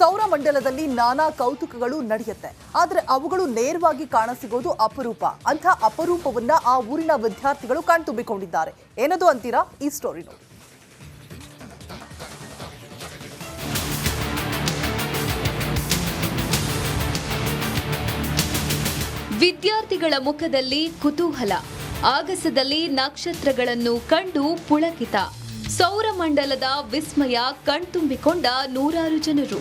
ಸೌರಮಂಡಲದಲ್ಲಿ ನಾನಾ ಕೌತುಕಗಳು ನಡೆಯುತ್ತೆ. ಆದರೆ ಅವುಗಳು ನೇರವಾಗಿ ಕಾಣಸಿಗೋದು ಅಪರೂಪ. ಅಂಥ ಅಪರೂಪವನ್ನ ಆ ಊರಿನ ವಿದ್ಯಾರ್ಥಿಗಳು ಕಣ್ತುಂಬಿಕೊಂಡಿದ್ದಾರೆ. ಏನದು ಅಂತೀರಾ? ಈ ಸ್ಟೋರಿ ನೋಡಿ. ವಿದ್ಯಾರ್ಥಿಗಳ ಮುಖದಲ್ಲಿ ಕುತೂಹಲ, ಆಗಸದಲ್ಲಿ ನಕ್ಷತ್ರಗಳನ್ನು ಕಂಡು ಪುಳಕಿತ, ಸೌರಮಂಡಲದ ವಿಸ್ಮಯ ಕಣ್ತುಂಬಿಕೊಂಡ ನೂರಾರು ಜನರು.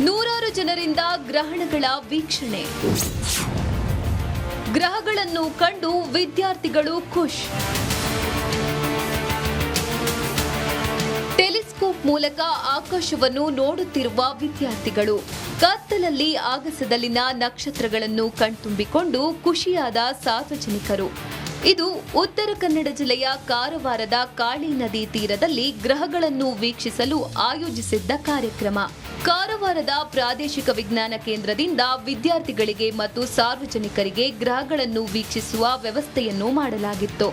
ನೂರಾರು ಜನರಿಂದ ಗ್ರಹಣಗಳ ವೀಕ್ಷಣೆ. ಗ್ರಹಗಳನ್ನು ಕಂಡು ವಿದ್ಯಾರ್ಥಿಗಳು ಖುಷ್. ಟೆಲಿಸ್ಕೋಪ್ ಮೂಲಕ ಆಕಾಶವನ್ನು ನೋಡುತ್ತಿರುವ ವಿದ್ಯಾರ್ಥಿಗಳು. ಕತ್ತಲಲ್ಲಿ ಆಗಸದಲ್ಲಿನ ನಕ್ಷತ್ರಗಳನ್ನು ಕಣ್ತುಂಬಿಕೊಂಡು ಖುಷಿಯಾದ ಸಾರ್ವಜನಿಕರು. ಇದು ಉತ್ತರ ಕನ್ನಡ ಜಿಲ್ಲೆಯ ಕಾರವಾರದ ಕಾಳಿ ನದಿ ತೀರದಲ್ಲಿ ಗ್ರಹಗಳನ್ನು ವೀಕ್ಷಿಸಲು ಆಯೋಜಿಸಿದ್ದ ಕಾರ್ಯಕ್ರಮ. ಕಾರವಾರದ ಪ್ರಾದೇಶಿಕ ವಿಜ್ಞಾನ ಕೇಂದ್ರದಿಂದ ವಿದ್ಯಾರ್ಥಿಗಳಿಗೆ ಮತ್ತು ಸಾರ್ವಜನಿಕರಿಗೆ ಗ್ರಹಗಳನ್ನು ವೀಕ್ಷಿಸುವ ವ್ಯವಸ್ಥೆಯನ್ನು ಮಾಡಲಾಗಿತ್ತು.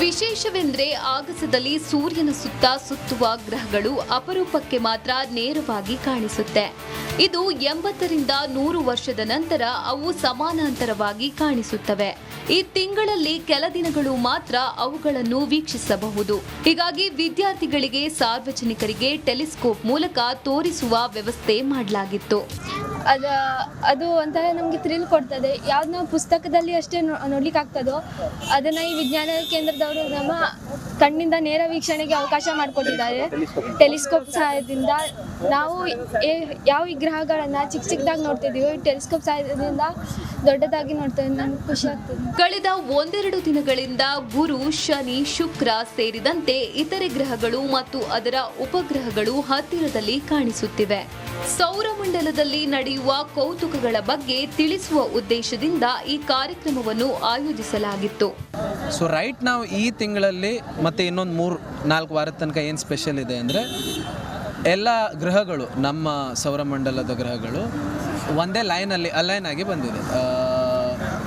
ವಿಶೇಷವೆಂದರೆ ಆಗಸದಲ್ಲಿ ಸೂರ್ಯನ ಸುತ್ತ ಸುತ್ತುವ ಗ್ರಹಗಳು ಅಪರೂಪಕ್ಕೆ ಮಾತ್ರ ನೇರವಾಗಿ ಕಾಣಿಸುತ್ತೆ. ಇದು 80ರಿಂದ 100 ವರ್ಷದ ನಂತರ ಅವು ಸಮಾನಾಂತರವಾಗಿ ಕಾಣಿಸುತ್ತವೆ. ಈ ತಿಂಗಳಲ್ಲಿ ಕೆಲ ದಿನಗಳು ಮಾತ್ರ ಅವುಗಳನ್ನು ವೀಕ್ಷಿಸಬಹುದು. ಹೀಗಾಗಿ ವಿದ್ಯಾರ್ಥಿಗಳಿಗೆ ಸಾರ್ವಜನಿಕರಿಗೆ ಟೆಲಿಸ್ಕೋಪ್ ಮೂಲಕ ತೋರಿಸುವ ವ್ಯವಸ್ಥೆ ಮಾಡಲಾಗಿತ್ತು. ಅದು ಒಂಥರ ನಮಗೆ ಥ್ರಿಲ್ ಕೊಡ್ತದೆ. ಯಾವ್ದು ನಾವು ಪುಸ್ತಕದಲ್ಲಿ ಅಷ್ಟೇ ನೋಡ್ಲಿಕ್ಕೆ ಆಗ್ತದೋ ಅದನ್ನು ಈ ವಿಜ್ಞಾನ ಕೇಂದ್ರದವರು ನಮ್ಮ ಕಣ್ಣಿಂದ ನೇರ ವೀಕ್ಷಣೆಗೆ ಅವಕಾಶ ಮಾಡಿಕೊಟ್ಟಿದ್ದಾರೆ. ಟೆಲಿಸ್ಕೋಪ್ ಸಹಾಯದಿಂದ ನಾವು ಯಾವ ಈ ಗ್ರಹಗಳನ್ನು ಚಿಕ್ಕದಾಗಿ ನೋಡ್ತಿದ್ದೀವಿ, ಟೆಲಿಸ್ಕೋಪ್ ಸಹಾಯದಿಂದ ದೊಡ್ಡದಾಗಿ ನೋಡ್ತೇವೆ. ನಮ್ಗೆ ಖುಷಿ ಆಗ್ತದೆ. ಕಳೆದ ಒಂದೆರಡು ದಿನಗಳಿಂದ ಗುರು, ಶನಿ, ಶುಕ್ರ ಸೇರಿದಂತೆ ಇತರೆ ಗ್ರಹಗಳು ಮತ್ತು ಅದರ ಉಪಗ್ರಹಗಳು ಹತ್ತಿರದಲ್ಲಿ ಕಾಣಿಸುತ್ತಿವೆ. ಸೌರಮಂಡಲದಲ್ಲಿ ನಡೆಯುವ ಕೌತುಕಗಳ ಬಗ್ಗೆ ತಿಳಿಸುವ ಉದ್ದೇಶದಿಂದ ಈ ಕಾರ್ಯಕ್ರಮವನ್ನು ಆಯೋಜಿಸಲಾಗಿತ್ತು. ಸೊ ರೈಟ್ ನಾವು ಈ ತಿಂಗಳಲ್ಲಿ ಮತ್ತೆ ಇನ್ನೊಂದು 3-4 ವಾರದ ತನಕ ಏನು ಸ್ಪೆಷಲ್ ಇದೆ ಅಂದರೆ ಎಲ್ಲ ಗ್ರಹಗಳು, ನಮ್ಮ ಸೌರಮಂಡಲದ ಗ್ರಹಗಳು ಒಂದೇ ಲೈನಲ್ಲಿ ಅಲೈನ್ ಆಗಿ ಬಂದಿದೆ.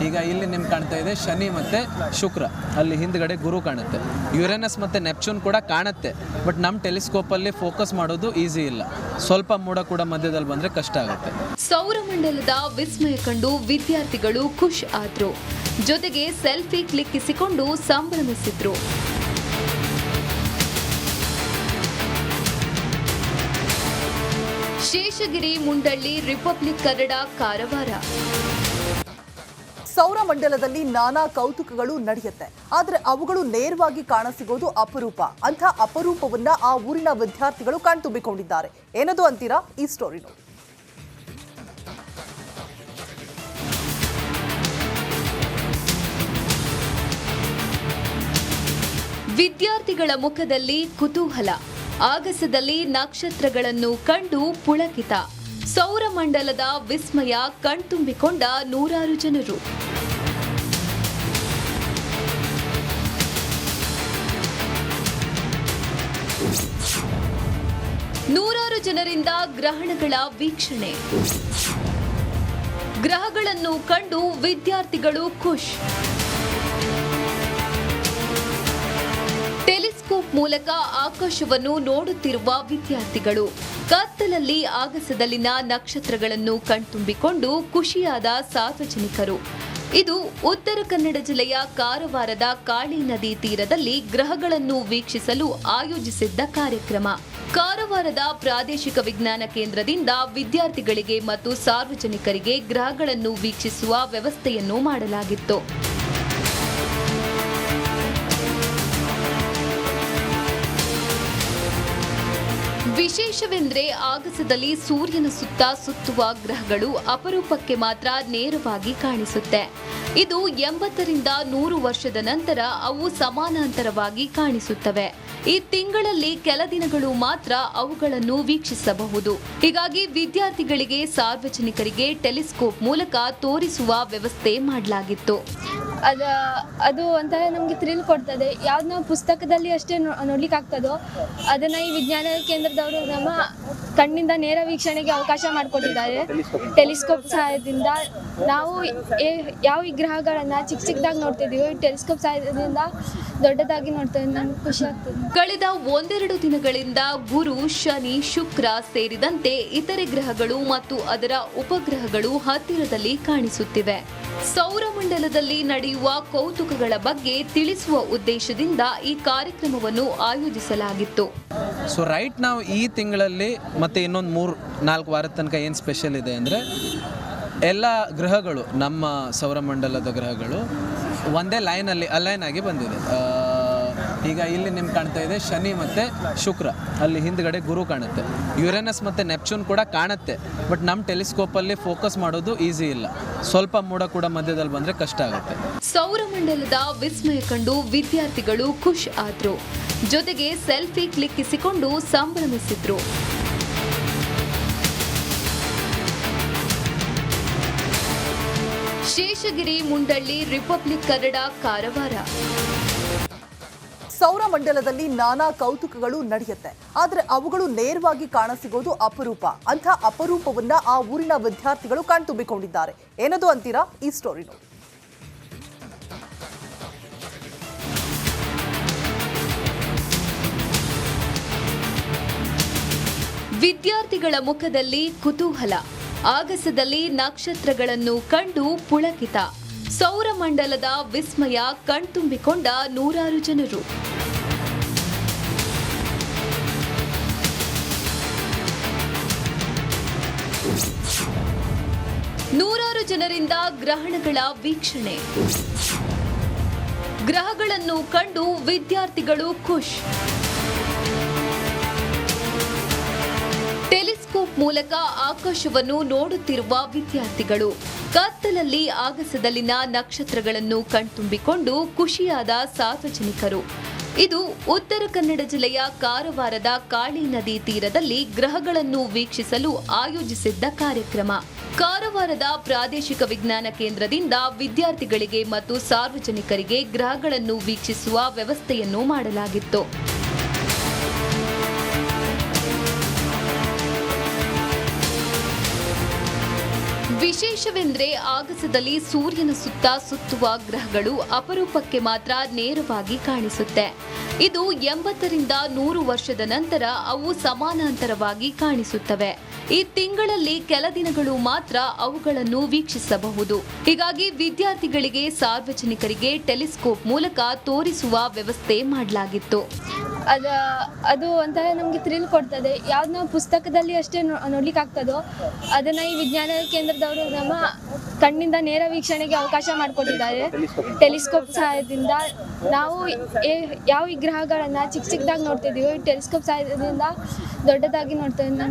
ಈಗ ಇಲ್ಲಿ ನಿಮ್ಗೆ ಕಾಣ್ತಾ ಇದೆ ಶನಿ ಮತ್ತು ಶುಕ್ರ, ಅಲ್ಲಿ ಹಿಂದ್ಗಡೆ ಗುರು ಕಾಣುತ್ತೆ. ಯುರೇನಸ್ ಮತ್ತು ನೆಪ್ಚೂನ್ ಕೂಡ ಕಾಣುತ್ತೆ. ಬಟ್ ನಮ್ಮ ಟೆಲಿಸ್ಕೋಪಲ್ಲಿ ಫೋಕಸ್ ಮಾಡೋದು ಈಸಿ ಇಲ್ಲ. ಸ್ವಲ್ಪ ಮೋಡ ಕೂಡ ಮಧ್ಯದಲ್ಲಿ ಬಂದರೆ ಕಷ್ಟ ಆಗುತ್ತೆ. ಸೌರಮಂಡಲದ ವಿಸ್ಮಯ ಕಂಡು ವಿದ್ಯಾರ್ಥಿಗಳು ಖುಷ್ ಆದ್ರು. ಜೊತೆಗೆ ಸೆಲ್ಫಿ ಕ್ಲಿಕ್ಕಿಸಿಕೊಂಡು ಸಂಭ್ರಮಿಸಿದ್ರು. ಶೇಷಗಿರಿ, ಮುಂಡಳ್ಳಿ, ರಿಪಬ್ಲಿಕ್ ಕನ್ನಡ, ಕಾರವಾರ. ಸೌರಮಂಡಲದಲ್ಲಿ ನಾನಾ ಕೌತುಕಗಳು ನಡೆಯುತ್ತೆ. ಆದರೆ ಅವುಗಳು ನೇರವಾಗಿ ಕಾಣಸಿಗೋದು ಅಪರೂಪ. ಅಂಥ ಅಪರೂಪವನ್ನ ಆ ಊರಿನ ವಿದ್ಯಾರ್ಥಿಗಳು ಕಣ್ತುಂಬಿಕೊಂಡಿದ್ದಾರೆ. ಏನದು ಅಂತೀರಾ? ಈ ಸ್ಟೋರಿ ನೋಡಿ. ವಿದ್ಯಾರ್ಥಿಗಳ ಮುಖದಲ್ಲಿ ಕುತೂಹಲ, ಆಗಸದಲ್ಲಿ ನಕ್ಷತ್ರಗಳನ್ನು ಕಂಡು ಪುಳಕಿತ, ಸೌರಮಂಡಲದ ವಿಸ್ಮಯ ಕಣ್ತುಂಬಿಕೊಂಡ ನೂರಾರು ಜನರು. ನೂರಾರು ಜನರಿಂದ ಗ್ರಹಣಗಳ ವೀಕ್ಷಣೆ. ಗ್ರಹಗಳನ್ನು ಕಂಡು ವಿದ್ಯಾರ್ಥಿಗಳು ಖುಷ್. ಟೆಲಿಸ್ಕೋಪ್ ಮೂಲಕ ಆಕಾಶವನ್ನು ನೋಡುತ್ತಿರುವ ವಿದ್ಯಾರ್ಥಿಗಳು. ಕತ್ತಲಲ್ಲಿ ಆಗಸದಲ್ಲಿನ ನಕ್ಷತ್ರಗಳನ್ನು ಕಣ್ತುಂಬಿಕೊಂಡು ಖುಷಿಯಾದ ಸಾರ್ವಜನಿಕರು. ಇದು ಉತ್ತರ ಕನ್ನಡ ಜಿಲ್ಲೆಯ ಕಾರವಾರದ ಕಾಳಿ ನದಿ ತೀರದಲ್ಲಿ ಗ್ರಹಗಳನ್ನು ವೀಕ್ಷಿಸಲು ಆಯೋಜಿಸಿದ್ದ ಕಾರ್ಯಕ್ರಮ. ಕಾರವಾರದ ಪ್ರಾದೇಶಿಕ ವಿಜ್ಞಾನ ಕೇಂದ್ರದಿಂದ ವಿದ್ಯಾರ್ಥಿಗಳಿಗೆ ಮತ್ತು ಸಾರ್ವಜನಿಕರಿಗೆ ಗ್ರಹಗಳನ್ನು ವೀಕ್ಷಿಸುವ ವ್ಯವಸ್ಥೆಯನ್ನು ಮಾಡಲಾಗಿತ್ತು. ವಿಶೇಷವೆಂದರೆ ಆಗಸದಲ್ಲಿ ಸೂರ್ಯನ ಸುತ್ತ ಸುತ್ತುವ ಗ್ರಹಗಳು ಅಪರೂಪಕ್ಕೆ ಮಾತ್ರ ನೇರವಾಗಿ ಕಾಣಿಸುತ್ತೆ. ಇದು 80ರಿಂದ 100 ವರ್ಷದ ನಂತರ ಅವು ಸಮಾನಾಂತರವಾಗಿ ಕಾಣಿಸುತ್ತವೆ. ಈ ತಿಂಗಳಲ್ಲಿ ಕೆಲ ದಿನಗಳು ಮಾತ್ರ ಅವುಗಳನ್ನು ವೀಕ್ಷಿಸಬಹುದು. ಹೀಗಾಗಿ ವಿದ್ಯಾರ್ಥಿಗಳಿಗೆ ಸಾರ್ವಜನಿಕರಿಗೆ ಟೆಲಿಸ್ಕೋಪ್ ಮೂಲಕ ತೋರಿಸುವ ವ್ಯವಸ್ಥೆ ಮಾಡಲಾಗಿತ್ತು. ಅದು ಒಂಥರ ನಮಗೆ ಥ್ರಿಲ್ ಕೊಡ್ತದೆ. ಯಾವ್ದು ನಾವು ಪುಸ್ತಕದಲ್ಲಿ ಅಷ್ಟೇ ನೋಡ್ಲಿಕ್ಕೆ ಆಗ್ತದೋ ಅದನ್ನು ಈ ವಿಜ್ಞಾನ ಕೇಂದ್ರದವರು ನಮ್ಮ ಕಣ್ಣಿಂದ ನೇರ ವೀಕ್ಷಣೆಗೆ ಅವಕಾಶ ಮಾಡಿಕೊಟ್ಟಿದ್ದಾರೆ. ಟೆಲಿಸ್ಕೋಪ್ ಸಹಾಯದಿಂದ ನಾವು ಯಾವ ವಿಗ್ರಹಗಳನ್ನು ಚಿಕ್ಕದಾಗಿ ನೋಡ್ತಿದ್ದೀವಿ, ಟೆಲಿಸ್ಕೋಪ್ ಸಹಾಯದಿಂದ ದೊಡ್ಡದಾಗಿ ನೋಡ್ತೇವೆ. ನಮ್ಗೆ ಖುಷಿ ಆಗ್ತದೆ. ಕಳೆದ ಒಂದೆರಡು ದಿನಗಳಿಂದ ಗುರು, ಶನಿ, ಶುಕ್ರ ಸೇರಿದಂತೆ ಇತರೆ ಗ್ರಹಗಳು ಮತ್ತು ಅದರ ಉಪಗ್ರಹಗಳು ಹತ್ತಿರದಲ್ಲಿ ಕಾಣಿಸುತ್ತಿವೆ. ಸೌರಮಂಡಲದಲ್ಲಿ ನಡೆಯುವ ಕೌತುಕಗಳ ಬಗ್ಗೆ ತಿಳಿಸುವ ಉದ್ದೇಶದಿಂದ ಈ ಕಾರ್ಯಕ್ರಮವನ್ನು ಆಯೋಜಿಸಲಾಗಿತ್ತು. ಸೊ ರೈಟ್ ನಾವು ಈ ತಿಂಗಳಲ್ಲಿ ಮತ್ತು ಇನ್ನೊಂದು 3-4 ವಾರದ ತನಕ ಏನು ಸ್ಪೆಷಲ್ ಇದೆ ಅಂದರೆ ಎಲ್ಲ ಗ್ರಹಗಳು, ನಮ್ಮ ಸೌರಮಂಡಲದ ಗ್ರಹಗಳು ಒಂದೇ ಲೈನಲ್ಲಿ ಅಲೈನ್ ಆಗಿ ಬಂದಿದೆ. ಈಗ ಇಲ್ಲಿ ನಿಮ್ಗೆ ಕಾಣ್ತಾ ಇದೆ ಶನಿ ಮತ್ತು ಶುಕ್ರ, ಅಲ್ಲಿ ಹಿಂದ್ಗಡೆ ಗುರು ಕಾಣುತ್ತೆ. ಯುರೇನಸ್ ಮತ್ತು ನೆಪ್ಚೂನ್ ಕೂಡ ಕಾಣುತ್ತೆ, ಬಟ್ ನಮ್ಮ ಟೆಲಿಸ್ಕೋಪಲ್ಲಿ ಫೋಕಸ್ ಮಾಡೋದು ಈಸಿ ಇಲ್ಲ. ಸ್ವಲ್ಪ ಮೋಡ ಕೂಡ ಮಧ್ಯದಲ್ಲಿ ಬಂದರೆ ಕಷ್ಟ ಆಗುತ್ತೆ. ಸೌರಮಂಡಲದ ವಿಸ್ಮಯ ಕಂಡು ವಿದ್ಯಾರ್ಥಿಗಳು ಖುಷ್ ಆದ್ರು. ಜೊತೆಗೆ ಸೆಲ್ಫಿ ಕ್ಲಿಕ್ಕಿಸಿಕೊಂಡು ಸಂಭ್ರಮಿಸಿದ್ರು. ಶೇಷಗಿರಿ, ಮುಂಡಳ್ಳಿ, ರಿಪಬ್ಲಿಕ್ ಕನ್ನಡ, ಕಾರವಾರ. ಸೌರಮಂಡಲದಲ್ಲಿ ನಾನಾ ಕೌತುಕಗಳು ನಡೆಯುತ್ತೆ, ಆದ್ರೆ ಅವುಗಳು ನೇರವಾಗಿ ಕಾಣಸಿಗೋದು ಅಪರೂಪ. ಅಂಥ ಅಪರೂಪವನ್ನ ಆ ಊರಿನ ವಿದ್ಯಾರ್ಥಿಗಳು ಕಣ್ತುಂಬಿಕೊಂಡಿದ್ದಾರೆ. ಏನದು ಅಂತೀರಾ? ಈ ಸ್ಟೋರಿ ನೋಡಿ. ವಿದ್ಯಾರ್ಥಿಗಳ ಮುಖದಲ್ಲಿ ಕುತೂಹಲ, ಆಗಸದಲ್ಲಿ ನಕ್ಷತ್ರಗಳನ್ನು ಕಂಡು ಪುಳಕಿತ. ಸೌರಮಂಡಲದ ವಿಸ್ಮಯ ಕಣ್ತುಂಬಿಕೊಂಡ ನೂರಾರು ಜನರು. ನೂರಾರು ಜನರಿಂದ ಗ್ರಹಣಗಳ ವೀಕ್ಷಣೆ. ಗ್ರಹಗಳನ್ನು ಕಂಡು ವಿದ್ಯಾರ್ಥಿಗಳು ಖುಷ್. ಟೆಲಿಸ್ಕೋಪ್ ಮೂಲಕ ಆಕಾಶವನ್ನು ನೋಡುತ್ತಿರುವ ವಿದ್ಯಾರ್ಥಿಗಳು. ಕತ್ತಲಲ್ಲಿ ಆಗಸದಲ್ಲಿನ ನಕ್ಷತ್ರಗಳನ್ನು ಕಣ್ತುಂಬಿಕೊಂಡು ಖುಷಿಯಾದ ಸಾರ್ವಜನಿಕರು. ಇದು ಉತ್ತರ ಕನ್ನಡ ಜಿಲ್ಲೆಯ ಕಾರವಾರದ ಕಾಳಿ ನದಿ ತೀರದಲ್ಲಿ ಗ್ರಹಗಳನ್ನು ವೀಕ್ಷಿಸಲು ಆಯೋಜಿಸಿದ್ದ ಕಾರ್ಯಕ್ರಮ. ಕಾರವಾರದ ಪ್ರಾದೇಶಿಕ ವಿಜ್ಞಾನ ಕೇಂದ್ರದಿಂದ ವಿದ್ಯಾರ್ಥಿಗಳಿಗೆ ಮತ್ತು ಸಾರ್ವಜನಿಕರಿಗೆ ಗ್ರಹಗಳನ್ನು ವೀಕ್ಷಿಸುವ ವ್ಯವಸ್ಥೆಯನ್ನು ಮಾಡಲಾಗಿತ್ತು. ವಿಶೇಷವೆಂದರೆ ಆಗಸದಲ್ಲಿ ಸೂರ್ಯನ ಸುತ್ತ ಸುತ್ತುವ ಗ್ರಹಗಳು ಅಪರೂಪಕ್ಕೆ ಮಾತ್ರ ನೇರವಾಗಿ ಕಾಣಿಸುತ್ತೆ. ಇದು 80ರಿಂದ 100 ವರ್ಷದ ನಂತರ ಅವು ಸಮಾನಾಂತರವಾಗಿ ಕಾಣಿಸುತ್ತವೆ. ಈ ತಿಂಗಳಲ್ಲಿ ಕೆಲ ದಿನಗಳು ಮಾತ್ರ ಅವುಗಳನ್ನು ವೀಕ್ಷಿಸಬಹುದು. ಹೀಗಾಗಿ ವಿದ್ಯಾರ್ಥಿಗಳಿಗೆ, ಸಾರ್ವಜನಿಕರಿಗೆ ಟೆಲಿಸ್ಕೋಪ್ ಮೂಲಕ ತೋರಿಸುವ ವ್ಯವಸ್ಥೆ ಮಾಡಲಾಗಿತ್ತು. ಅದು ಒಂಥರ ನಮಗೆ ಥ್ರಿಲ್ ಕೊಡ್ತದೆ. ಯಾವ್ದು ನಾವು ಪುಸ್ತಕದಲ್ಲಿ ಅಷ್ಟೇ ನೋಡ್ಲಿಕ್ಕೆ ಆಗ್ತದೋ ಅದನ್ನು ಈ ವಿಜ್ಞಾನ ಕೇಂದ್ರದವರು ನಮ್ಮ ಕಣ್ಣಿಂದ ನೇರ ವೀಕ್ಷಣೆಗೆ ಅವಕಾಶ ಮಾಡಿಕೊಟ್ಟಿದ್ದಾರೆ. ಟೆಲಿಸ್ಕೋಪ್ ಸಹಾಯದಿಂದ ನಾವು ಯಾವ ವಿಗ್ರಹಗಳನ್ನು ಚಿಕ್ಕದಾಗಿ ನೋಡ್ತಿದ್ದೀವಿ, ಟೆಲಿಸ್ಕೋಪ್ ಸಹಾಯದಿಂದ ದೊಡ್ಡದಾಗಿ ನೋಡ್ತೇವೆ.